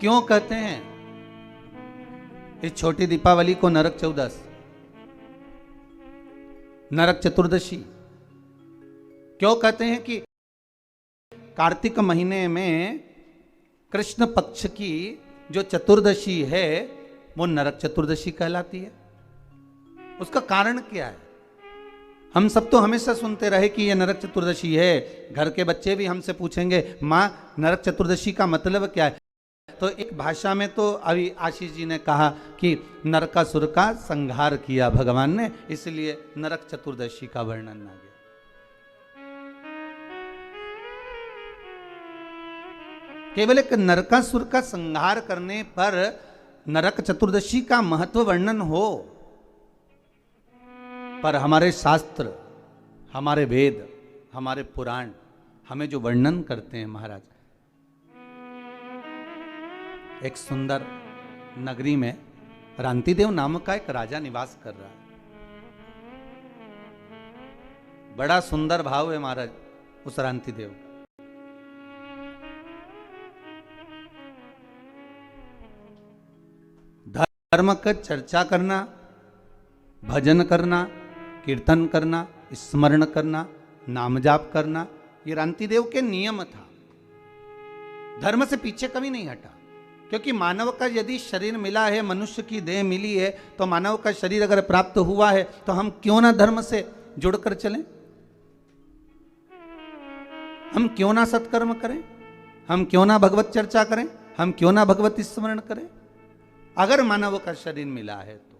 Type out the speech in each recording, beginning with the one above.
क्यों कहते हैं इस छोटी दीपावली को नरक चौदस, नरक चतुर्दशी? क्यों कहते हैं कि कार्तिक महीने में कृष्ण पक्ष की जो चतुर्दशी है वो नरक चतुर्दशी कहलाती है? उसका कारण क्या है? हम सब तो हमेशा सुनते रहे कि ये नरक चतुर्दशी है। घर के बच्चे भी हमसे पूछेंगे, माँ नरक चतुर्दशी का मतलब क्या है? तो एक भाषा में तो अभी आशीष जी ने कहा कि नरकासुर का संहार किया भगवान ने, इसलिए नरक चतुर्दशी का वर्णन आ गया। केवल एक नरकासुर का संहार करने पर नरक चतुर्दशी का महत्व वर्णन हो, पर हमारे शास्त्र, हमारे वेद, हमारे पुराण हमें जो वर्णन करते हैं महाराज, एक सुंदर नगरी में रांतिदेव नामक का एक राजा निवास कर रहा है। बड़ा सुंदर भाव है महाराज उस रांतिदेव का। धर्म का चर्चा करना, भजन करना, कीर्तन करना, स्मरण करना, नाम जाप करना, ये रांतिदेव के नियम था। धर्म से पीछे कभी नहीं हटा, क्योंकि मानव का यदि शरीर मिला है, मनुष्य की देह मिली है, तो मानव का शरीर अगर प्राप्त हुआ है तो हम क्यों ना धर्म से जुड़कर चलें? हम क्यों ना सत्कर्म करें? हम क्यों ना भगवत चर्चा करें? हम क्यों ना भगवत स्मरण करें? अगर मानव का शरीर मिला है तो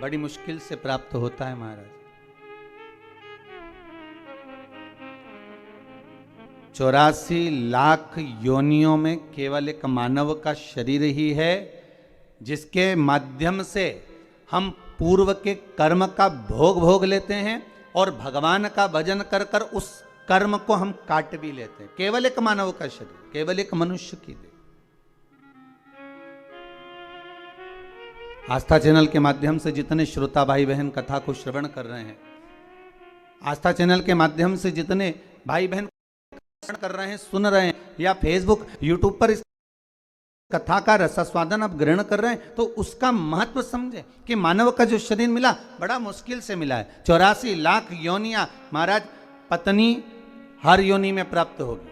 बड़ी मुश्किल से प्राप्त होता है महाराज। 84 लाख योनियों में केवल एक मानव का शरीर ही है जिसके माध्यम से हम पूर्व के कर्म का भोग लेते हैं और भगवान का भजन कर कर उस कर्म को हम काट भी लेते हैं। केवल एक मानव का शरीर, केवल एक मनुष्य की देह। आस्था चैनल के माध्यम से जितने श्रोता भाई बहन कथा को श्रवण कर रहे हैं, आस्था चैनल के माध्यम से जितने भाई बहन कर रहे हैं, सुन रहे हैं, या फेसबुक यूट्यूब पर इस कथा का रसास्वादन आप ग्रहण कर रहे हैं, तो उसका महत्व समझे कि मानव का जो शरीर मिला बड़ा मुश्किल से मिला है। 84 लाख योनियां महाराज, पत्नी हर योनि में प्राप्त होगी।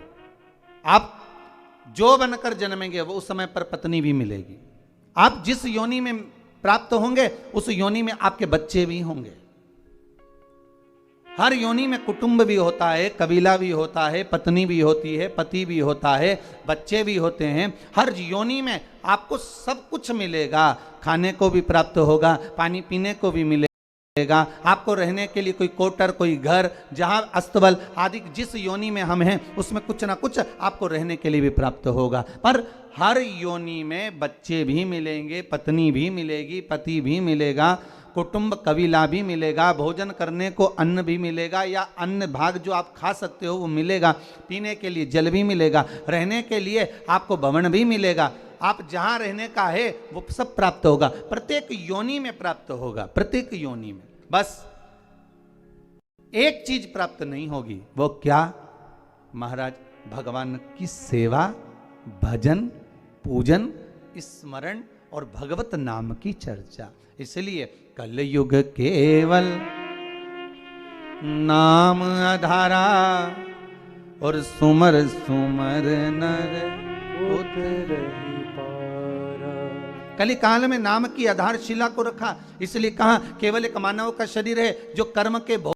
आप जो बनकर जन्मेंगे वो उस समय पर पत्नी भी मिलेगी। आप जिस योनि में प्राप्त होंगे उस योनि में आपके बच्चे भी होंगे। हर योनि में कुटुंब भी होता है, कबीला भी होता है, पत्नी भी होती है, पति भी होता है, बच्चे भी होते हैं। हर योनि में आपको सब कुछ मिलेगा। खाने को भी प्राप्त होगा, पानी पीने को भी मिलेगा, आपको रहने के लिए कोई क्वार्टर, कोई घर, जहां अस्तबल आदि जिस योनि में हम हैं उसमें कुछ ना कुछ आपको रहने के लिए भी प्राप्त होगा। पर हर योनि में बच्चे भी मिलेंगे, पत्नी भी मिलेगी, पति भी मिलेगा, कुटुंब कबीला भी मिलेगा, भोजन करने को अन्न भी मिलेगा, या अन्न भाग जो आप खा सकते हो वो मिलेगा, पीने के लिए जल भी मिलेगा, रहने के लिए आपको भवन भी मिलेगा। आप जहां रहने का है वो सब प्राप्त होगा, प्रत्येक योनि में प्राप्त होगा, प्रत्येक योनि में। बस एक चीज प्राप्त नहीं होगी, वो क्या महाराज? भगवान की सेवा, भजन, पूजन, स्मरण और भगवत नाम की चर्चा। इसलिए कलयुग केवल नाम आधारा और सुमर सुमर नर उतरहि पारा। कली काल में नाम की आधारशिला को रखा, इसलिए कहा केवल एक मानव का शरीर है जो कर्म के